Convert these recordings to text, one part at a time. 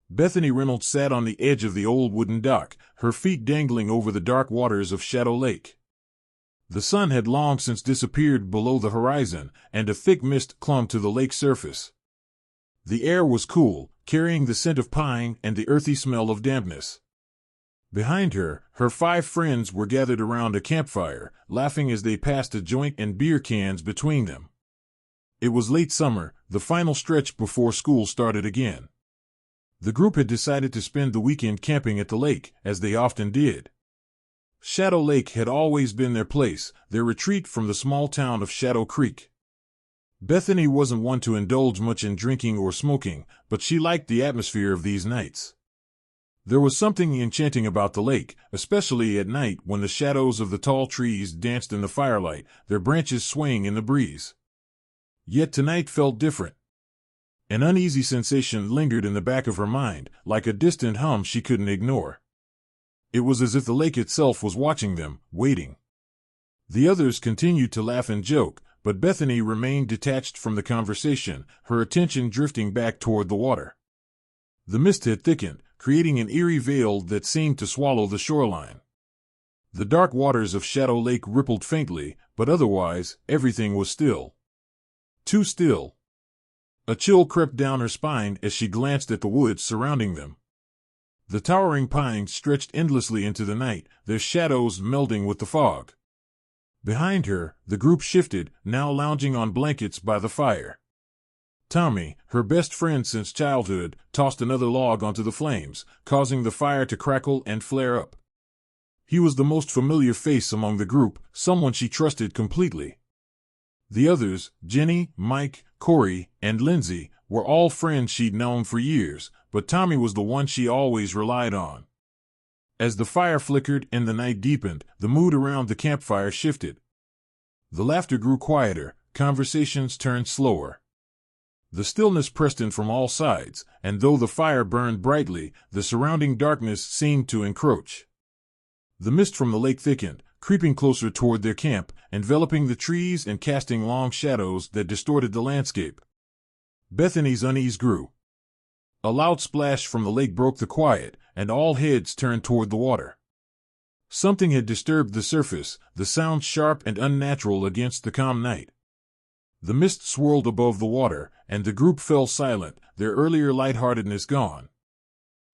Bethany Reynolds sat on the edge of the old wooden dock, her feet dangling over the dark waters of Shadow Lake. The sun had long since disappeared below the horizon, and a thick mist clung to the lake's surface. The air was cool, carrying the scent of pine and the earthy smell of dampness. Behind her, her 5 friends were gathered around a campfire, laughing as they passed a joint and beer cans between them. It was late summer, the final stretch before school started again. The group had decided to spend the weekend camping at the lake, as they often did. Shadow Lake had always been their place, their retreat from the small town of Shadow Creek. Bethany wasn't one to indulge much in drinking or smoking, but she liked the atmosphere of these nights. There was something enchanting about the lake, especially at night when the shadows of the tall trees danced in the firelight, their branches swaying in the breeze. Yet tonight felt different. An uneasy sensation lingered in the back of her mind, like a distant hum she couldn't ignore. It was as if the lake itself was watching them, waiting. The others continued to laugh and joke, but Bethany remained detached from the conversation, her attention drifting back toward the water. The mist had thickened, creating an eerie veil that seemed to swallow the shoreline. The dark waters of Shadow Lake rippled faintly, but otherwise, everything was still. Too still. A chill crept down her spine as she glanced at the woods surrounding them. The towering pines stretched endlessly into the night, their shadows melding with the fog. Behind her, the group shifted, now lounging on blankets by the fire. Tommy, her best friend since childhood, tossed another log onto the flames, causing the fire to crackle and flare up. He was the most familiar face among the group, someone she trusted completely. The others, Jenny, Mike, Corey, and Lindsay, were all friends she'd known for years, but Tommy was the one she always relied on. As the fire flickered and the night deepened, the mood around the campfire shifted. The laughter grew quieter, conversations turned slower. The stillness pressed in from all sides, and though the fire burned brightly, the surrounding darkness seemed to encroach. The mist from the lake thickened, creeping closer toward their camp, enveloping the trees and casting long shadows that distorted the landscape. Bethany's unease grew. A loud splash from the lake broke the quiet, and all heads turned toward the water. Something had disturbed the surface, the sound sharp and unnatural against the calm night. The mist swirled above the water, and the group fell silent, their earlier lightheartedness gone.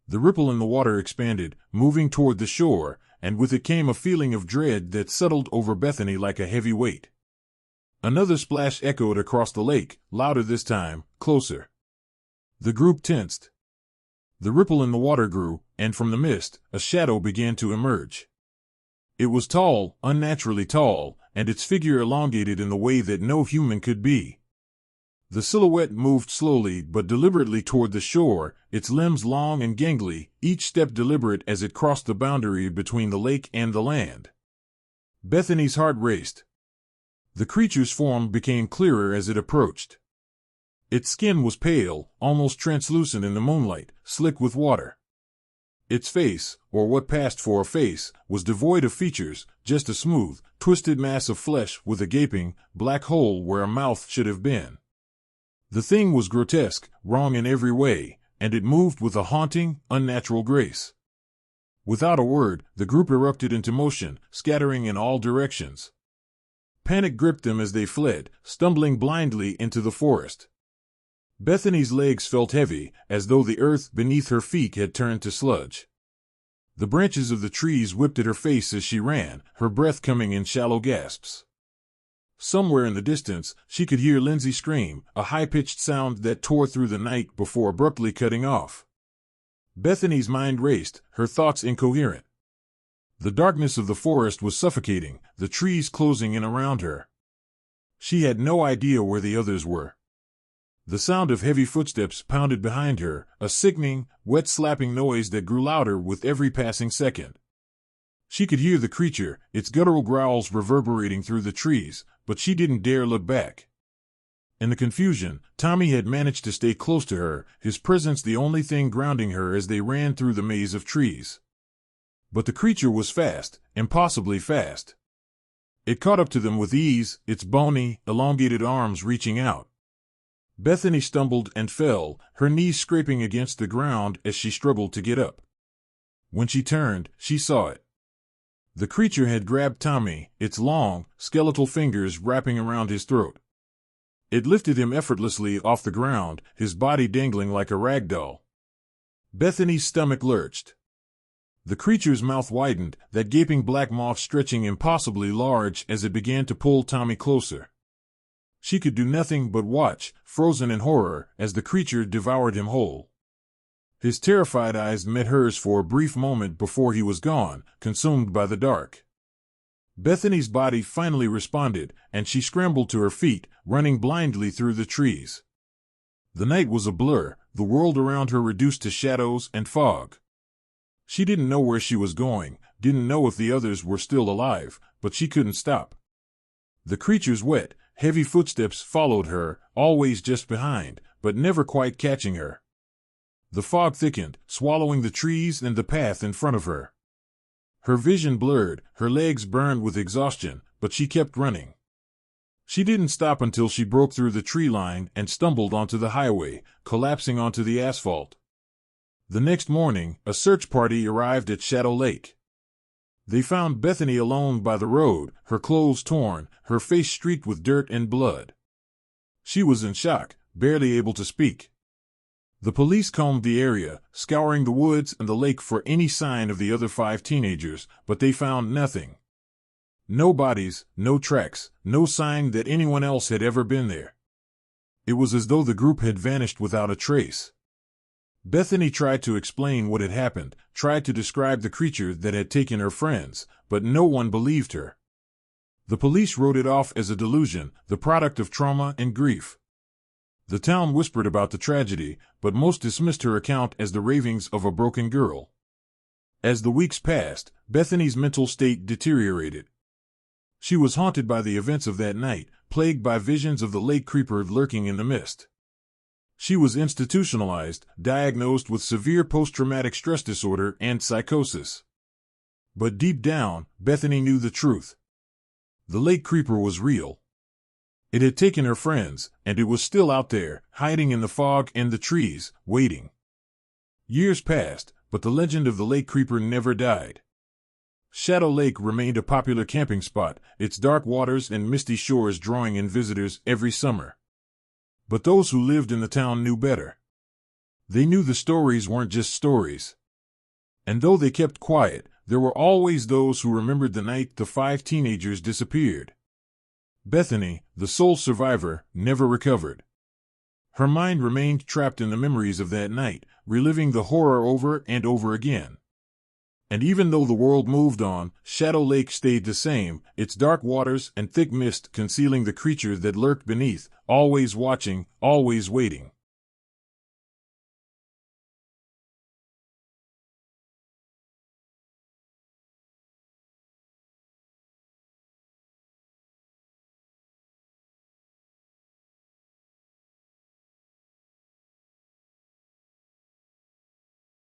The ripple in the water expanded, moving toward the shore, and with it came a feeling of dread that settled over Bethany like a heavy weight. Another splash echoed across the lake, louder this time, closer. The group tensed. The ripple in the water grew, and from the mist, a shadow began to emerge. It was tall, unnaturally tall, and its figure elongated in the way that no human could be. The silhouette moved slowly but deliberately toward the shore, its limbs long and gangly, each step deliberate as it crossed the boundary between the lake and the land. Bethany's heart raced. The creature's form became clearer as it approached. Its skin was pale, almost translucent in the moonlight, slick with water. Its face, or what passed for a face, was devoid of features, just a smooth, twisted mass of flesh with a gaping, black hole where a mouth should have been. The thing was grotesque, wrong in every way, and it moved with a haunting, unnatural grace. Without a word, the group erupted into motion, scattering in all directions. Panic gripped them as they fled, stumbling blindly into the forest. Bethany's legs felt heavy, as though the earth beneath her feet had turned to sludge. The branches of the trees whipped at her face as she ran, her breath coming in shallow gasps. Somewhere in the distance, she could hear Lindsay scream, a high-pitched sound that tore through the night before abruptly cutting off. Bethany's mind raced, her thoughts incoherent. The darkness of the forest was suffocating, the trees closing in around her. She had no idea where the others were. The sound of heavy footsteps pounded behind her, a sickening, wet-slapping noise that grew louder with every passing second. She could hear the creature, its guttural growls reverberating through the trees, but she didn't dare look back. In the confusion, Tommy had managed to stay close to her, his presence the only thing grounding her as they ran through the maze of trees. But the creature was fast, impossibly fast. It caught up to them with ease, its bony, elongated arms reaching out. Bethany stumbled and fell, her knees scraping against the ground as she struggled to get up. When she turned, she saw it. The creature had grabbed Tommy, its long, skeletal fingers wrapping around his throat. It lifted him effortlessly off the ground, his body dangling like a rag doll. Bethany's stomach lurched. The creature's mouth widened, that gaping black maw stretching impossibly large as it began to pull Tommy closer. She could do nothing but watch, frozen in horror, as the creature devoured him whole. His terrified eyes met hers for a brief moment before he was gone, consumed by the dark. Bethany's body finally responded, and she scrambled to her feet, running blindly through the trees. The night was a blur, the world around her reduced to shadows and fog. She didn't know where she was going, didn't know if the others were still alive, but she couldn't stop. The creature's wet, heavy footsteps followed her, always just behind, but never quite catching her. The fog thickened, swallowing the trees and the path in front of her. Her vision blurred, her legs burned with exhaustion, but she kept running. She didn't stop until she broke through the tree line and stumbled onto the highway, collapsing onto the asphalt. The next morning, a search party arrived at Shadow Lake. They found Bethany alone by the road, her clothes torn, her face streaked with dirt and blood. She was in shock, barely able to speak. The police combed the area, scouring the woods and the lake for any sign of the other 5 teenagers, but they found nothing. No bodies, no tracks, no sign that anyone else had ever been there. It was as though the group had vanished without a trace. Bethany tried to explain what had happened, tried to describe the creature that had taken her friends, but no one believed her. The police wrote it off as a delusion, the product of trauma and grief. The town whispered about the tragedy, but most dismissed her account as the ravings of a broken girl. As the weeks passed, Bethany's mental state deteriorated. She was haunted by the events of that night, plagued by visions of the lake creeper lurking in the mist. She was institutionalized, diagnosed with severe post-traumatic stress disorder and psychosis. But deep down, Bethany knew the truth. The lake creeper was real. It had taken her friends, and it was still out there, hiding in the fog and the trees, waiting. Years passed, but the legend of the lake creeper never died. Shadow Lake remained a popular camping spot, its dark waters and misty shores drawing in visitors every summer. But those who lived in the town knew better. They knew the stories weren't just stories. And though they kept quiet, there were always those who remembered the night the 5 teenagers disappeared. Bethany, the sole survivor, never recovered. Her mind remained trapped in the memories of that night, reliving the horror over and over again. And even though the world moved on, Shadow Lake stayed the same, its dark waters and thick mist concealing the creature that lurked beneath, always watching, always waiting.